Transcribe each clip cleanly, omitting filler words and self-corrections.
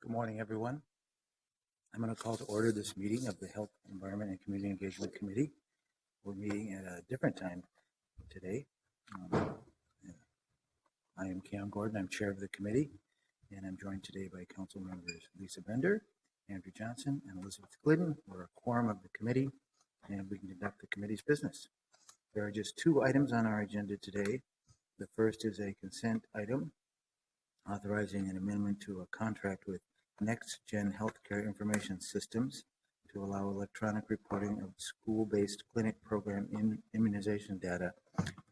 Good morning, everyone. I'm going to call to order this meeting of the Health, Environment, and Community Engagement Committee. We're meeting at a different time today. I am Cam Gordon. I'm chair of the committee, and I'm joined today by council members Lisa Bender, Andrew Johnson, and Elizabeth Glidden. We're a quorum of the committee, and we can conduct the committee's business. There are just two items on our agenda today. The first is a consent item authorizing an amendment to a contract with Next-Gen Healthcare Information Systems to allow electronic reporting of school-based clinic program immunization data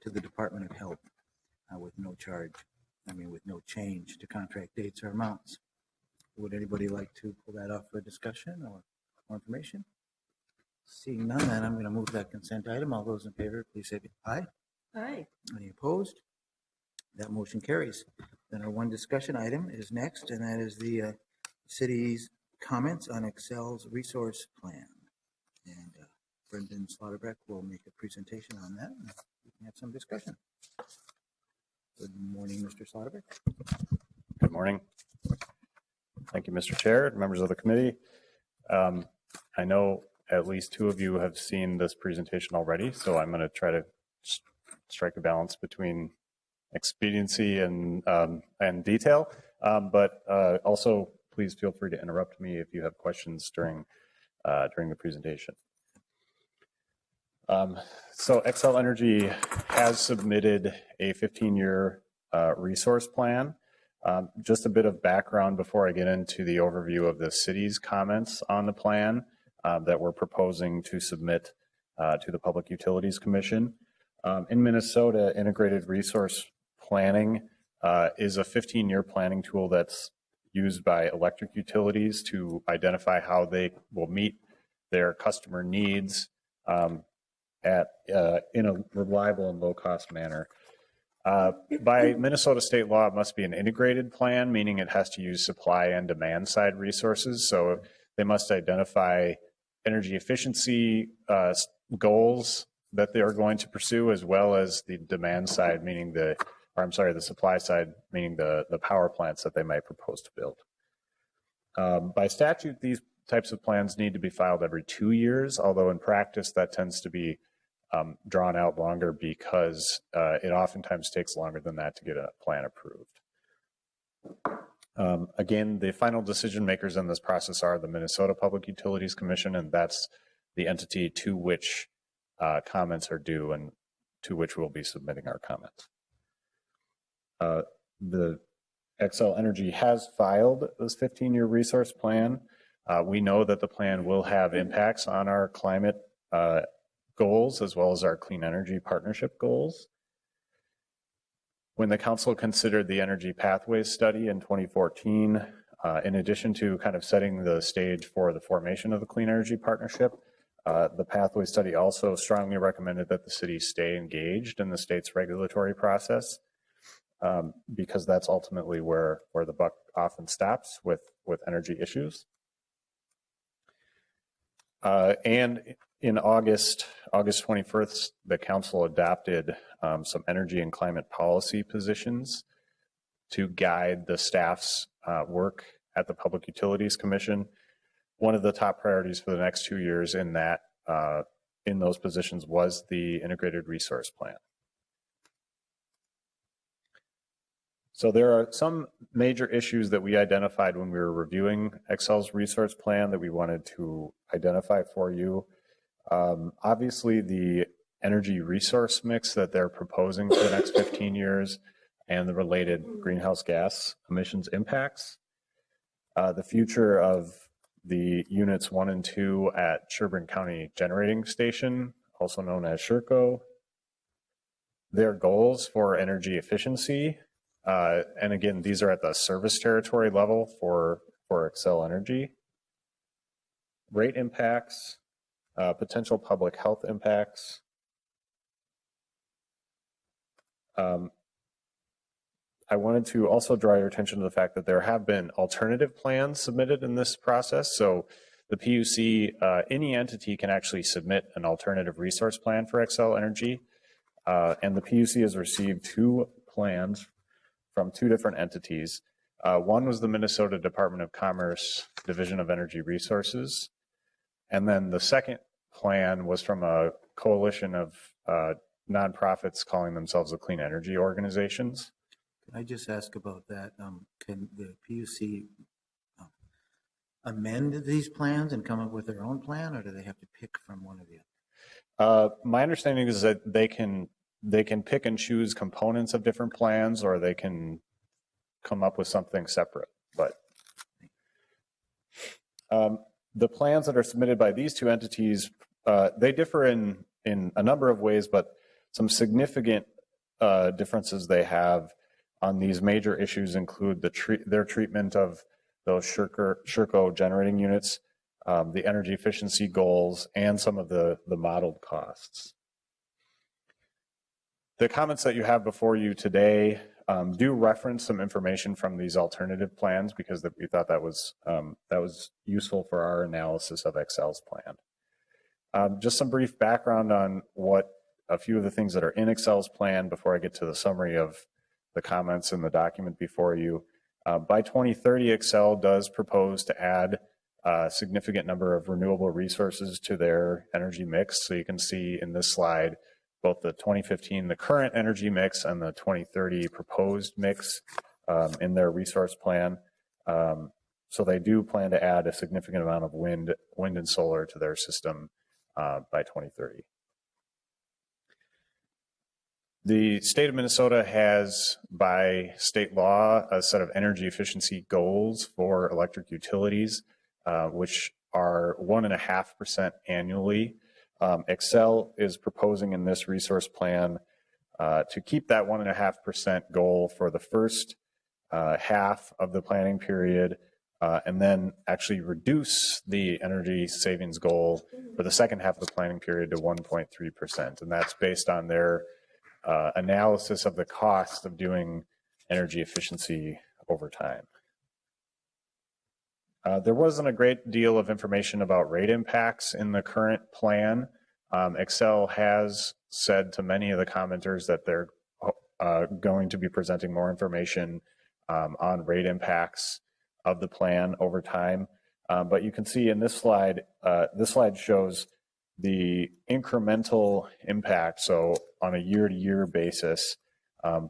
to the Department of Health with no change to contract dates or amounts. Would anybody like to pull that off for discussion or more information? Seeing none, then I'm going to move that consent item. All those in favor, please say aye. Aye. Any opposed? That motion carries. Then our one discussion item is next, and that is the city's comments on Xcel's resource plan. And Brendan Slaughterbeck will make a presentation on that, and we can have some discussion. Good morning, Mr. Slaughterbeck. Good morning. Thank you, Mr. Chair, members of the committee. I know at least two of you have seen this presentation already, so I'm going to try to strike a balance between expediency and detail, but also please feel free to interrupt me if you have questions during the presentation. So Xcel Energy has submitted a 15-year resource plan. Just a bit of background before I get into the overview of the city's comments on the plan that we're proposing to submit to the Public Utilities Commission. In Minnesota, integrated resource planning is a 15-year planning tool that's used by electric utilities to identify how they will meet their customer needs in a reliable and low-cost manner. By Minnesota state law, it must be an integrated plan, meaning it has to use supply and demand side resources. So they must identify energy efficiency goals that they are going to pursue, as well as the demand side, meaning the supply side, meaning the power plants that they might propose to build. By statute, these types of plans need to be filed every 2 years, although in practice that tends to be drawn out longer because it oftentimes takes longer than that to get a plan approved. Again, the final decision makers in this process are the Minnesota Public Utilities Commission, and that's the entity to which comments are due and to which we'll be submitting our comments. The Xcel Energy has filed this 15-year resource plan. We know that the plan will have impacts on our climate goals as well as our clean energy partnership goals. When the council considered the energy pathways study in 2014, in addition to kind of setting the stage for the formation of the clean energy partnership, the pathway study also strongly recommended that the city stay engaged in the state's regulatory process because that's ultimately where the buck often stops with energy issues. And in August 21st, the council adopted some energy and climate policy positions to guide the staff's work at the Public Utilities Commission. One of the top priorities for the next 2 years in those positions was the integrated resource plan. So there are some major issues that we identified when we were reviewing Xcel's resource plan that we wanted to identify for you. Obviously, the energy resource mix that they're proposing for the next 15 years and the related greenhouse gas emissions impacts. The future of the units 1 and 2 at Sherburne County Generating Station, also known as SHERCO. Their goals for energy efficiency. And again, these are at the service territory level for Xcel Energy. Rate impacts, potential public health impacts. I wanted to also draw your attention to the fact that there have been alternative plans submitted in this process. So the PUC, any entity can actually submit an alternative resource plan for Xcel Energy. And the PUC has received 2 plans from 2 different entities. One was the Minnesota Department of Commerce Division of Energy Resources. And then the second plan was from a coalition of nonprofits calling themselves the Clean Energy Organizations. Can I just ask about that? Can the PUC amend these plans and come up with their own plan, or do they have to pick from one of the other? My understanding is that they can pick and choose components of different plans, or they can come up with something separate. But the plans that are submitted by these two entities, they differ in a number of ways, but some significant differences they have on these major issues include their treatment of those Sherco generating units, the energy efficiency goals, and some of the modeled costs. The comments that you have before you today do reference some information from these alternative plans because we thought that was useful for our analysis of Xcel's plan. Just some brief background on what a few of the things that are in Xcel's plan before I get to the summary of the comments in the document before you. By 2030, Xcel does propose to add a significant number of renewable resources to their energy mix. So you can see in this slide both the 2015, the current energy mix, and the 2030 proposed mix in their resource plan. So they do plan to add a significant amount of wind and solar to their system by 2030. The state of Minnesota has, by state law, a set of energy efficiency goals for electric utilities, which are 1.5% annually. Xcel is proposing in this resource plan to keep that 1.5% goal for the first half of the planning period, and then actually reduce the energy savings goal for the second half of the planning period to 1.3%. And that's based on their analysis of the cost of doing energy efficiency over time. There wasn't a great deal of information about rate impacts in the current plan. Xcel has said to many of the commenters that they're going to be presenting more information on rate impacts of the plan over time. But you can see in this slide shows the incremental impact, so on a year-to-year basis,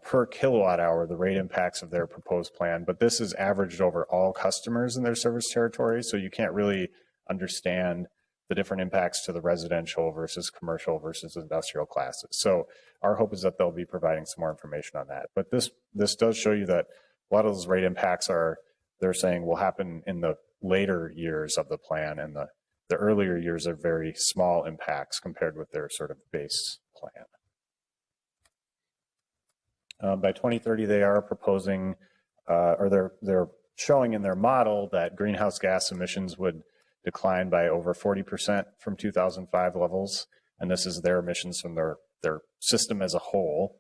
per kilowatt hour, the rate impacts of their proposed plan, but this is averaged over all customers in their service territory, so you can't really understand the different impacts to the residential versus commercial versus industrial classes. So our hope is that they'll be providing some more information on that. But this does show you that a lot of those rate impacts they're saying will happen in the later years of the plan, and the earlier years are very small impacts compared with their sort of base plan. By 2030, they are proposing, or they're showing in their model that greenhouse gas emissions would decline by over 40% from 2005 levels, and this is their emissions from their system as a whole.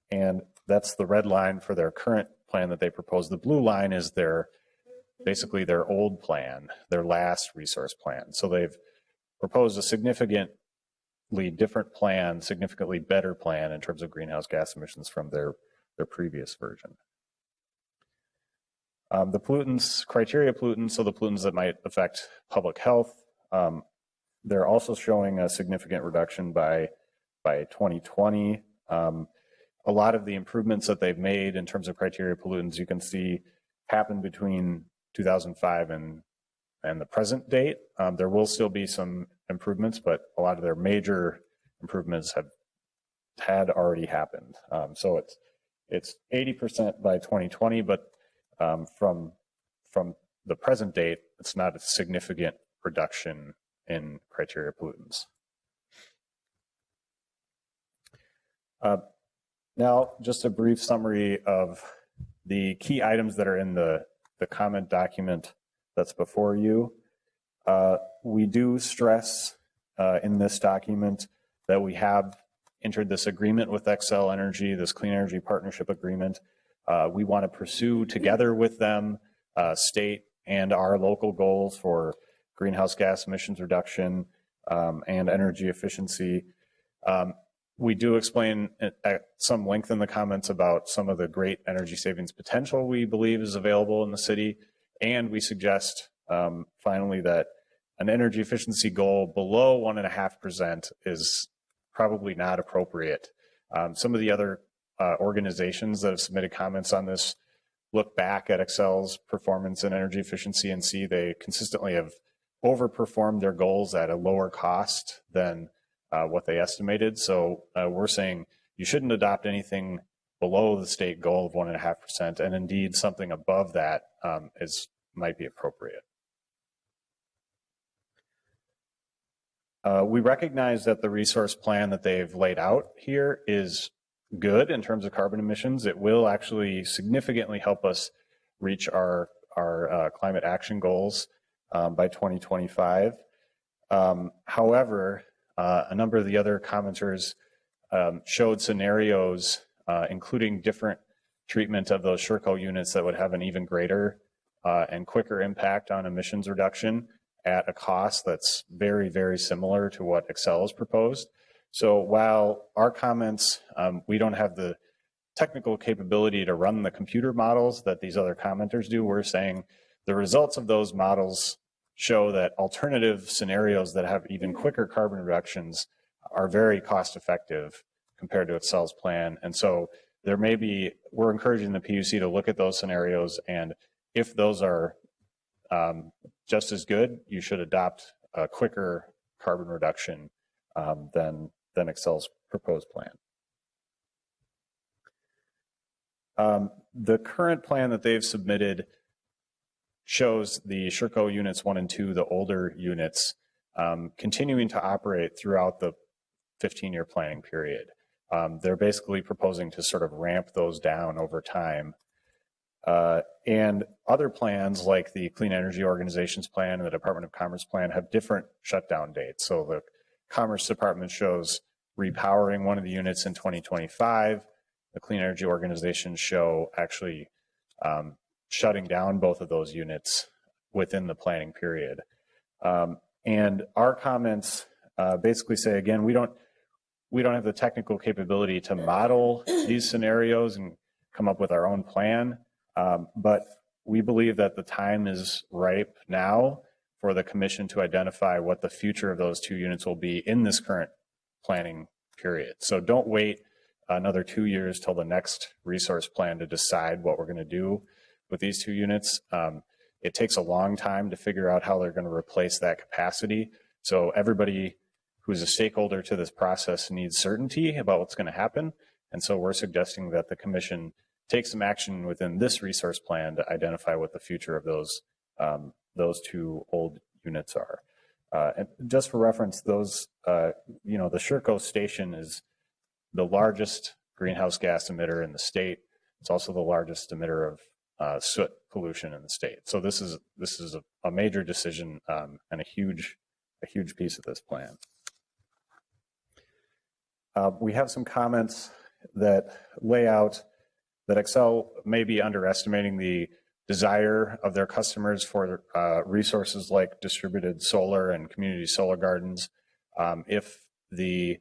And that's the red line for their current plan that they propose. The blue line is basically their old plan, their last resource plan. So they've proposed a significantly different plan, significantly better plan in terms of greenhouse gas emissions from their previous version. The pollutants, criteria pollutants, so the pollutants that might affect public health, they're also showing a significant reduction by 2020. A lot of the improvements that they've made in terms of criteria pollutants, you can see happened between 2005 and the present date. There will still be some improvements, but a lot of their major improvements had already happened. So it's 80% by 2020, but from the present date, it's not a significant reduction in criteria pollutants. Now, just a brief summary of the key items that are in the comment document that's before you. We do stress in this document that we have entered this agreement with Xcel Energy, this Clean Energy Partnership Agreement. We want to pursue together with them state and our local goals for greenhouse gas emissions reduction and energy efficiency. We do explain at some length in the comments about some of the great energy savings potential we believe is available in the city. And we suggest finally that an energy efficiency goal below 1.5% is probably not appropriate. Some of the other organizations that have submitted comments on this look back at Xcel's performance in energy efficiency and see they consistently have overperformed their goals at a lower cost than what they estimated. So we're saying you shouldn't adopt anything below the state goal of 1.5%, and indeed something above that might be appropriate. We recognize that the resource plan that they've laid out here is good in terms of carbon emissions. It will actually significantly help us reach our climate action goals by 2025. However, a number of the other commenters showed scenarios, including different treatment of those SureCo units that would have an even greater and quicker impact on emissions reduction at a cost that's very, very similar to what Xcel has proposed. So while our comments, we don't have the technical capability to run the computer models that these other commenters do, we're saying the results of those models show that alternative scenarios that have even quicker carbon reductions are very cost effective compared to Xcel's plan. And so there may be, we're encouraging the PUC to look at those scenarios, and if those are just as good, you should adopt a quicker carbon reduction than Xcel's proposed plan. The current plan that they've submitted shows the SureCo units 1 and 2, the older units, continuing to operate throughout the 15-year planning period. They're basically proposing to sort of ramp those down over time. And other plans like the Clean Energy Organizations Plan and the Department of Commerce Plan have different shutdown dates. So the Commerce Department shows repowering one of the units in 2025. The Clean Energy Organizations show actually shutting down both of those units within the planning period. And our comments basically say, again, we don't have the technical capability to model these scenarios and come up with our own plan, but we believe that the time is ripe now for the commission to identify what the future of those 2 units will be in this current planning period. So don't wait another 2 years till the next resource plan to decide what we're going to do with these 2 units. It takes a long time to figure out how they're going to replace that capacity. So everybody who's a stakeholder to this process needs certainty about what's going to happen. And so we're suggesting that the commission take some action within this resource plan to identify what the future of those 2 old units are. And just for reference, those, the SureCo station is the largest greenhouse gas emitter in the state. It's also the largest emitter of soot pollution in the state. So this is a major decision and a huge piece of this plan. We have some comments that lay out that Xcel may be underestimating the desire of their customers for resources like distributed solar and community solar gardens. If the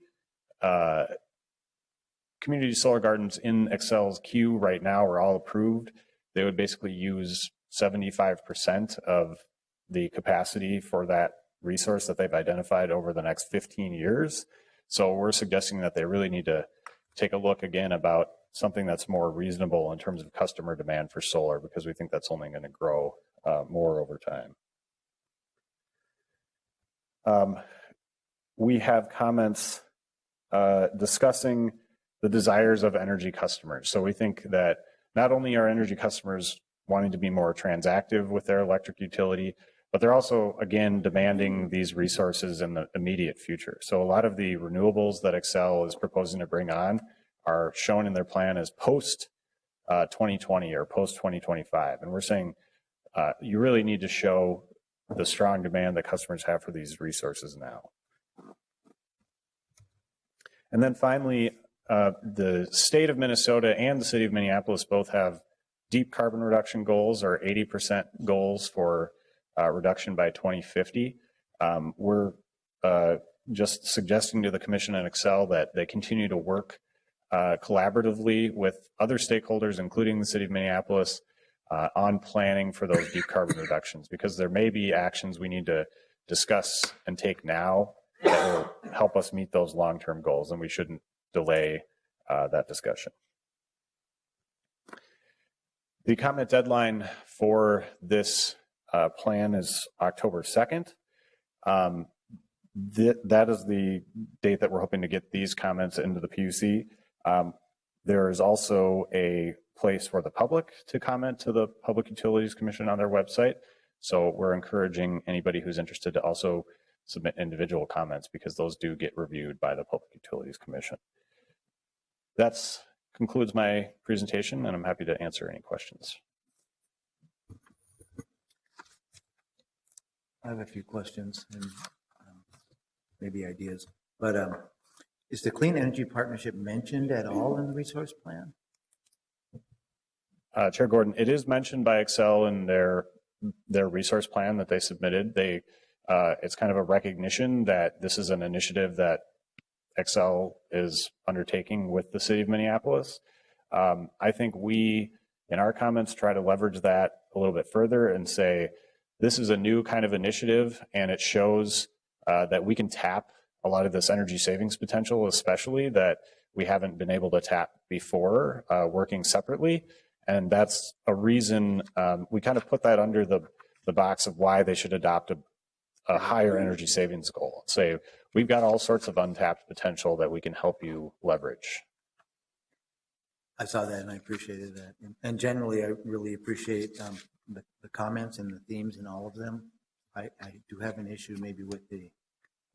community solar gardens in Xcel's queue right now are all approved, they would basically use 75% of the capacity for that resource that they've identified over the next 15 years. So we're suggesting that they really need to take a look again about something that's more reasonable in terms of customer demand for solar, because we think that's only going to grow more over time. We have comments discussing the desires of energy customers. So we think that not only are energy customers wanting to be more transactive with their electric utility, but they're also, again, demanding these resources in the immediate future. So a lot of the renewables that Xcel is proposing to bring on are shown in their plan as post 2020 or post 2025. And we're saying you really need to show the strong demand that customers have for these resources now. And then finally, the state of Minnesota and the city of Minneapolis both have deep carbon reduction goals, or 80% goals for reduction by 2050. We're just suggesting to the Commission and Xcel that they continue to work collaboratively with other stakeholders, including the City of Minneapolis, on planning for those deep carbon reductions, because there may be actions we need to discuss and take now that will help us meet those long-term goals, and we shouldn't delay that discussion. The comment deadline for this plan is October 2nd. That is the date that we're hoping to get these comments into the PUC. There is also a place for the public to comment to the Public Utilities Commission on their website. So we're encouraging anybody who's interested to also submit individual comments, because those do get reviewed by the Public Utilities Commission. That concludes my presentation, and I'm happy to answer any questions. I have a few questions and maybe ideas, but is the Clean Energy Partnership mentioned at all in the resource plan? Chair Gordon, it is mentioned by Xcel in their resource plan that they submitted. It's kind of a recognition that this is an initiative that Xcel is undertaking with the City of Minneapolis. I think we, in our comments, try to leverage that a little bit further and say, this is a new kind of initiative, and it shows that we can tap a lot of this energy savings potential, especially that we haven't been able to tap before, working separately. And that's a reason we kind of put that under the box of why they should adopt a higher energy savings goal. Say, we've got all sorts of untapped potential that we can help you leverage. I saw that and I appreciated that. And generally, I really appreciate the comments and the themes in all of them. I do have an issue maybe with the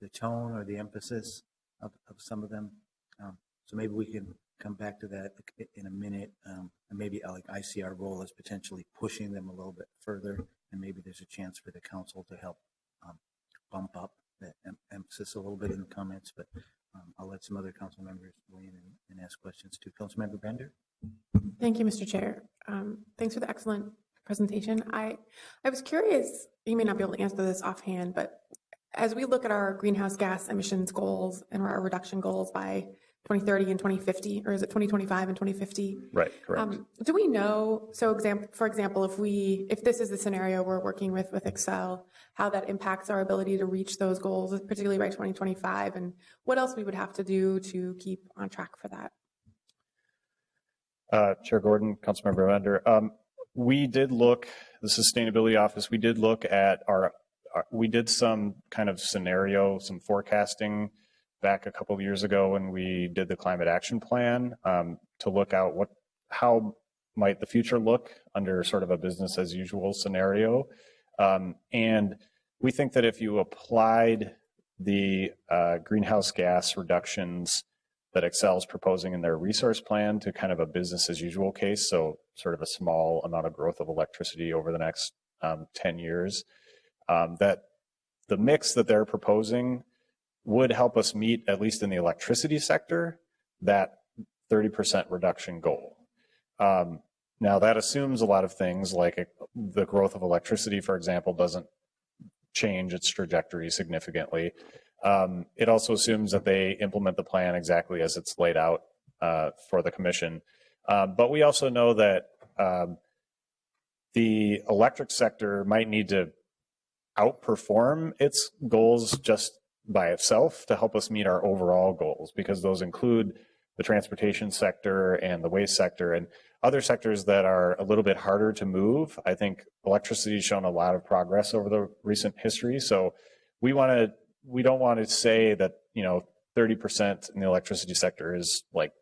tone or the emphasis of some of them. So maybe we can come back to that in a minute. And maybe like I see our role as potentially pushing them a little bit further, and maybe there's a chance for the council to help bump up that emphasis a little bit in the comments, but I'll let some other council members weigh in and ask questions too. Councilmember Bender. Thank you, Mr. Chair. Thanks for the excellent presentation. I was curious, you may not be able to answer this offhand, but as we look at our greenhouse gas emissions goals and our reduction goals by 2030 and 2050, or is it 2025 and 2050? Right, correct. Do we know, so for example, if this is the scenario we're working with Xcel, how that impacts our ability to reach those goals, particularly by 2025, and what else we would have to do to keep on track for that? Chair Gordon, Councilmember Bender, we did look, the Sustainability Office, we did look at we did some kind of scenario, some forecasting back a couple of years ago when we did the Climate Action Plan to look out how might the future look under sort of a business as usual scenario. And we think that if you applied the greenhouse gas reductions that Xcel is proposing in their resource plan to kind of a business as usual case, so sort of a small amount of growth of electricity over the next 10 years, that the mix that they're proposing would help us meet, at least in the electricity sector, that 30% reduction goal. Now that assumes a lot of things, like the growth of electricity, for example, doesn't change its trajectory significantly. It also assumes that they implement the plan exactly as it's laid out for the commission. But we also know that the electric sector might need to outperform its goals just by itself to help us meet our overall goals, because those include the transportation sector and the waste sector and other sectors that are a little bit harder to move. I think electricity has shown a lot of progress over the recent history. So we don't want to say that, 30% in the electricity sector is like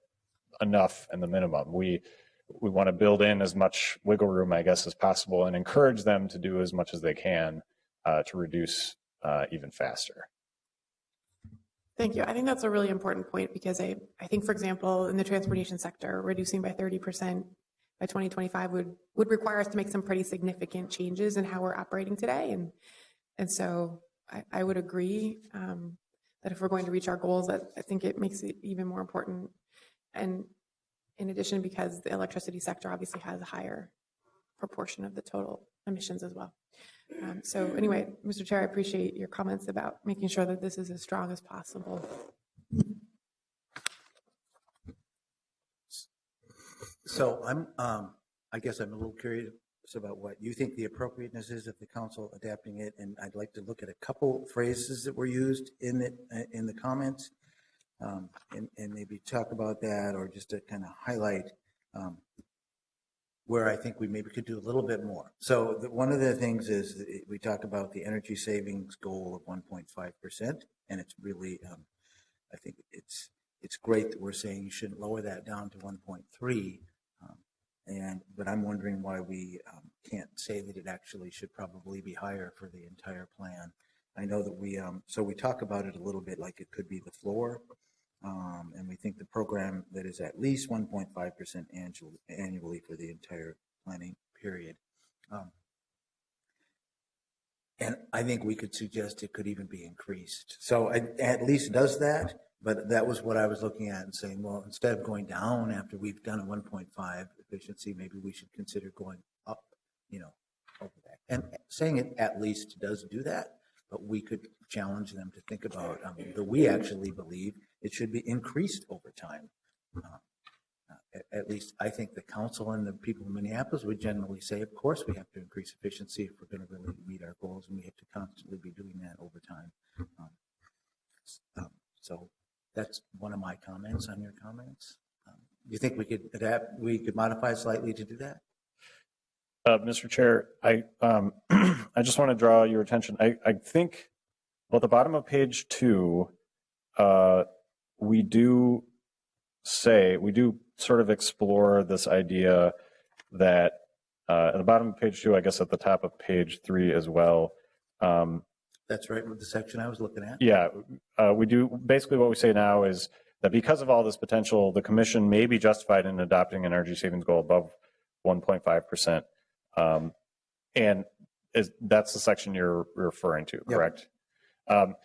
enough and the minimum. We want to build in as much wiggle room, I guess, as possible and encourage them to do as much as they can to reduce even faster. Thank you. I think that's a really important point, because I think, for example, in the transportation sector, reducing by 30% by 2025 would require us to make some pretty significant changes in how we're operating today. And so I would agree that if we're going to reach our goals, I think it makes it even more important. And in addition, because the electricity sector obviously has a higher proportion of the total emissions as well. So anyway, Mr. Chair, I appreciate your comments about making sure that this is as strong as possible. So I guess I'm a little curious about what you think the appropriateness is of the council adapting it, and I'd like to look at a couple phrases that were used in it, in the comments, and maybe talk about that, or just to kind of highlight where I think we maybe could do a little bit more. So one of the things is that we talk about the energy savings goal of 1.5%, and it's really, I think it's great that we're saying you shouldn't lower that down to 1.3. But I'm wondering why we can't say that it actually should probably be higher for the entire plan. I know that we talk about it a little bit like it could be the floor, and we think the program that is at least 1.5% annually for the entire planning period. And I think we could suggest it could even be increased. So it at least does that. But that was what I was looking at and saying, well, instead of going down after we've done a 1.5 efficiency, maybe we should consider going up, over that. And saying it at least does do that, but we could challenge them to think about that we actually believe it should be increased over time. At least I think the council and the people in Minneapolis would generally say, of course, we have to increase efficiency if we're going to really meet our goals, and we have to constantly be doing that over time. So that's one of my comments on your comments. Do you think we could adapt, we could modify slightly to do that? Mr. Chair, I just want to draw your attention. I think, well, at the bottom of page 2, we do sort of explore this idea that at the bottom of page 2, I guess at the top of page 3 as well. That's right, with the section I was looking at. Yeah, we do. Basically what we say now is that because of all this potential, the commission may be justified in adopting an energy savings goal above 1.5%. And that's the section you're referring to, correct? Yep.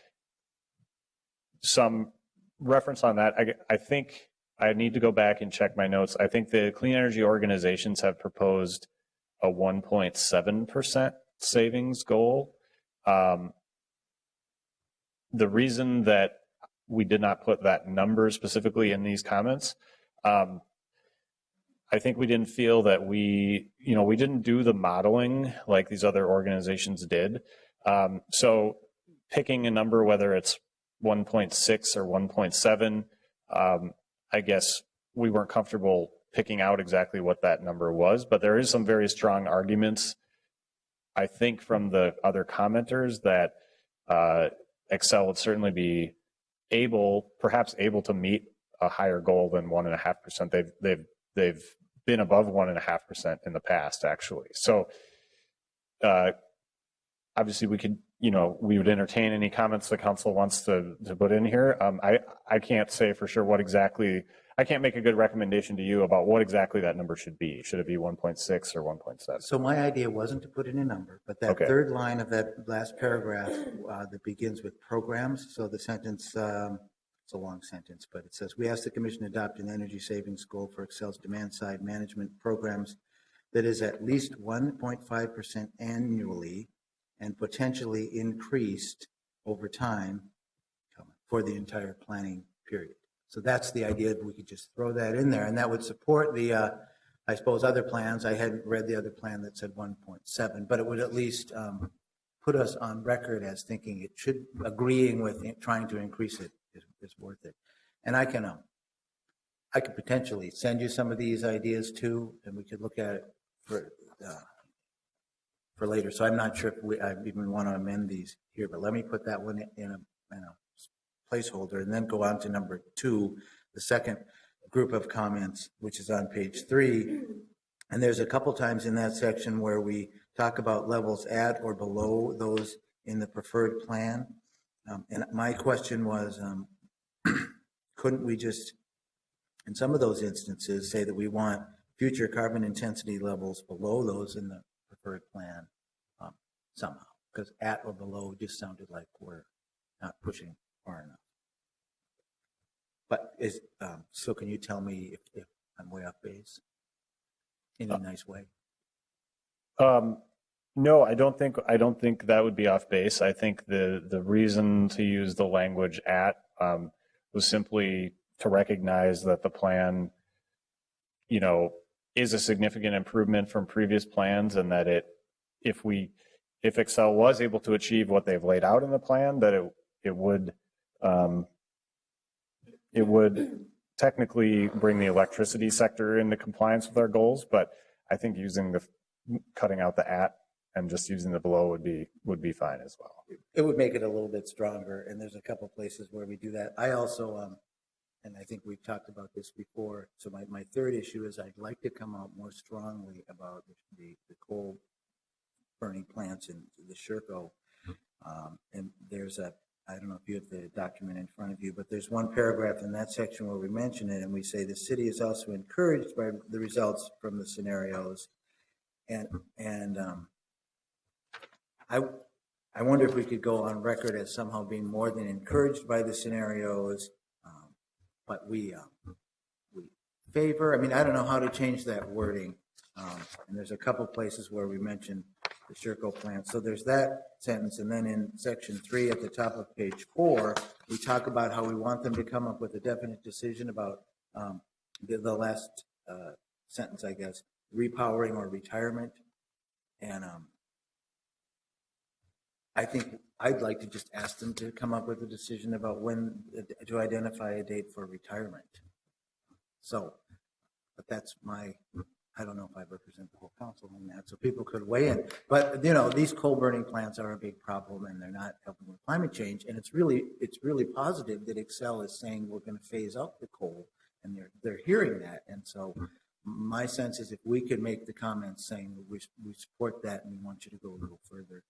Some reference on that. I think I need to go back and check my notes. I think the clean energy organizations have proposed a 1.7% savings goal. The reason that we did not put that number specifically in these comments, I think we didn't feel that we didn't do the modeling like these other organizations did. So picking a number, whether it's 1.6 or 1.7, I guess we weren't comfortable picking out exactly what that number was, but there is some very strong arguments, I think, from the other commenters that Xcel would certainly be perhaps able to meet a higher goal than 1.5%. They've been above 1.5% in the past, actually. So obviously we could, we would entertain any comments the council wants to put in here. I can't say for sure what exactly, I can't make a good recommendation to you about what exactly that number should be. Should it be 1.6 or 1.7? So my idea wasn't to put in a number, but that third line of that last paragraph that begins with programs. So the sentence, it's a long sentence, but it says, we ask the commission to adopt an energy savings goal for Xcel's demand side management programs that is at least 1.5% annually and potentially increased over time for the entire planning period. So that's the idea that we could just throw that in there, and that would support the, I suppose, other plans. I hadn't read the other plan that said 1.7, but it would at least put us on record as thinking it should, agreeing with trying to increase it is worth it. And I could potentially send you some of these ideas too, and we could look at it for later. So I'm not sure if I even want to amend these here, but let me put that one in a placeholder and then go on to number 2, the second group of comments, which is on page 3. And there's a couple times in that section where we talk about levels at or below those in the preferred plan. And my question was, couldn't we just, in some of those instances, say that we want future carbon intensity levels below those in the preferred plan somehow? Because at or below just sounded like we're not pushing far enough. But so can you tell me if I'm way off base in a nice way? No, I don't think that would be off base. I think the reason to use the language "at" was simply to recognize that the plan, is a significant improvement from previous plans, and that if Xcel was able to achieve what they've laid out in the plan, that it would technically bring the electricity sector into compliance with our goals. But I think cutting out the "at" and just using the "below" would be fine as well. It would make it a little bit stronger, and there's a couple places where we do that. I also, and I think we've talked about this before, so my third issue is I'd like to come out more strongly about the coal burning plants in the Sherco. And there's I don't know if you have the document in front of you, but there's one paragraph in that section where we mention it, and we say the city is also encouraged by the results from the scenarios. And I wonder if we could go on record as somehow being more than encouraged by the scenarios, but we favor. I mean, I don't know how to change that wording. And there's a couple places where we mention the Sherco plant. So there's that sentence, and then in section 3 at the top of page 4, we talk about how we want them to come up with a definite decision about the last sentence, I guess, repowering or retirement. And I think I'd like to just ask them to come up with a decision about when to identify a date for retirement. So, but that's I don't know if I represent the whole council on that, so people could weigh in. But, these coal burning plants are a big problem, and they're not helping with climate change. And it's really positive that Xcel is saying we're going to phase out the coal, and they're hearing that. And so my sense is if we could make the comments saying we support that and we want you to go a little further,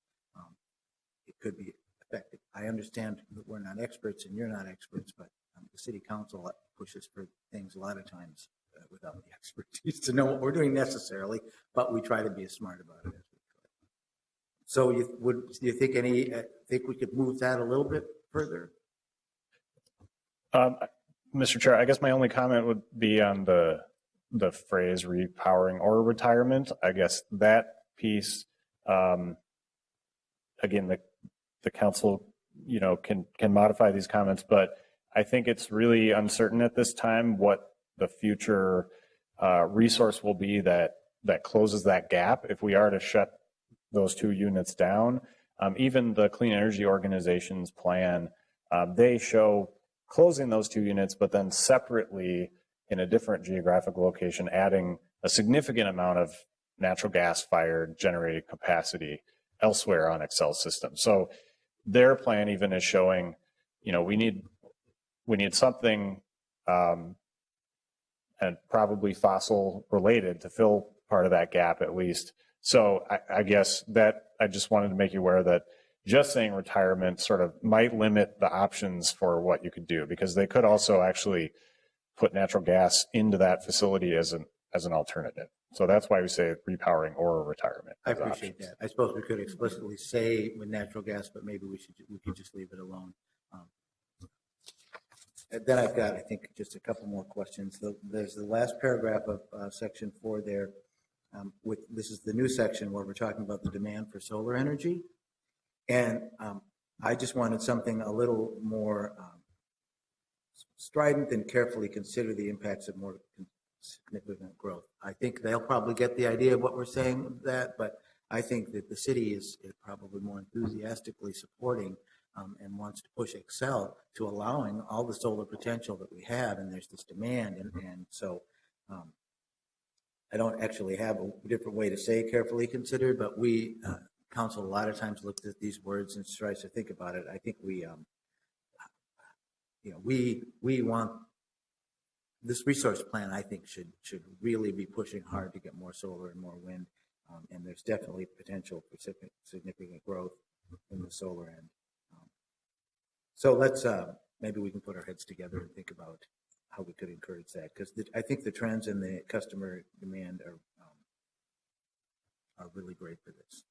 it could be effective. I understand that we're not experts and you're not experts, but the city council pushes for things a lot of times without the expertise to know what we're doing necessarily, but we try to be as smart about it as we could. So do you think think we could move that a little bit further? Mr. Chair, I guess my only comment would be on the phrase repowering or retirement. I guess that piece, again, the council, can modify these comments, but I think it's really uncertain at this time what the future resource will be that closes that gap. If we are to shut those 2 units down, even the Clean Energy Organization's plan, they show closing those 2 units, but then separately in a different geographic location, adding a significant amount of natural gas fired generated capacity elsewhere on Xcel's system. So their plan even is showing, we need something and probably fossil related to fill part of that gap at least. So I guess that I just wanted to make you aware that just saying retirement sort of might limit the options for what you could do, because they could also actually put natural gas into that facility as an alternative. So that's why we say repowering or retirement. I appreciate that. I suppose we could explicitly say with natural gas, but maybe we could just leave it alone. And then I've got, I think, just a couple more questions. There's the last paragraph of section 4 there. This is the new section where we're talking about the demand for solar energy. And I just wanted something a little more strident and carefully consider the impacts of more significant growth. I think they'll probably get the idea of what we're saying with that, but I think that the city is probably more enthusiastically supporting and wants to push Xcel to allowing all the solar potential that we have, and there's this demand, and so I don't actually have a different way to say carefully considered, but we council a lot of times looked at these words and tries to think about it. I think we want this resource plan. I think should really be pushing hard to get more solar and more wind, and there's definitely potential for significant growth in the solar end. So let's maybe we can put our heads together and think about how we could encourage that, because I think the trends in the customer demand are really great for this.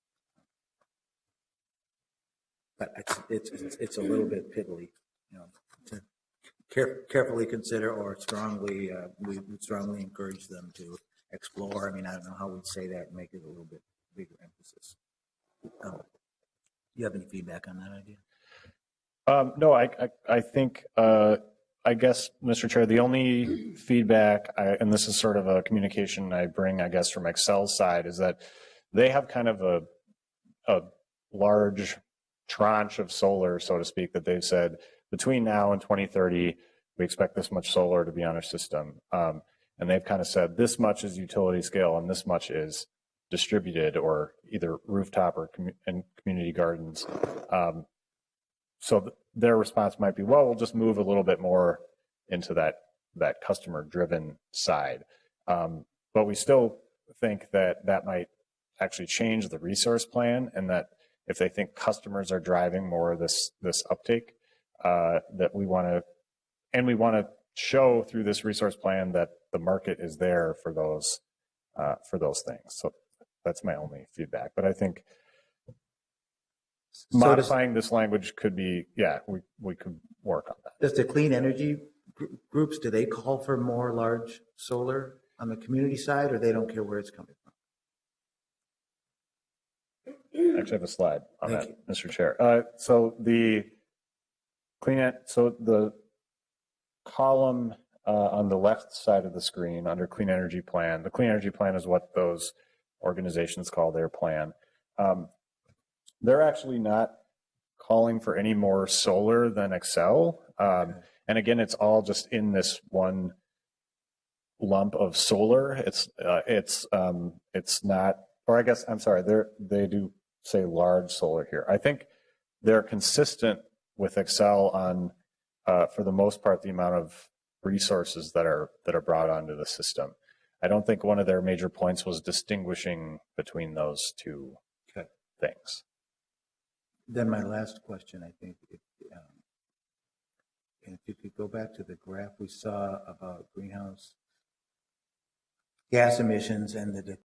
But it's a little bit piddly, to carefully consider or strongly we would strongly encourage them to explore. I mean, I don't know how we'd say that and make it a little bit bigger emphasis. you have any feedback on that idea? No, I think, I guess, Mr. Chair, the only feedback, and this is sort of a communication I bring, I guess, from Xcel's side, is that they have kind of a large tranche of solar, so to speak, that they've said between now and 2030, we expect this much solar to be on our system. And they've kind of said this much is utility scale and this much is distributed or either rooftop or and community gardens. So their response might be, well, we'll just move a little bit more into that customer driven side. But we still think that might actually change the resource plan, and that if they think customers are driving more of this uptake, that we want to show through this resource plan that the market is there for those things. So that's my only feedback. But I think modifying this language could be, we could work on that. Does the clean energy groups, do they call for more large solar on the community side, or they don't care where it's coming from? I actually have a slide on Thank that, Mr. Chair. So the column on the left side of the screen under Clean Energy Plan, the Clean Energy Plan is what those organizations call their plan. They're actually not calling for any more solar than Xcel. And again, it's all just in this one lump of solar. It's not, or I guess, I'm sorry, they do say large solar here. I think they're consistent with Xcel on, for the most part, the amount of resources that are brought onto the system. I don't think one of their major points was distinguishing between those two things. Then my last question, I think, if you could go back to the graph we saw about greenhouse gas emissions and the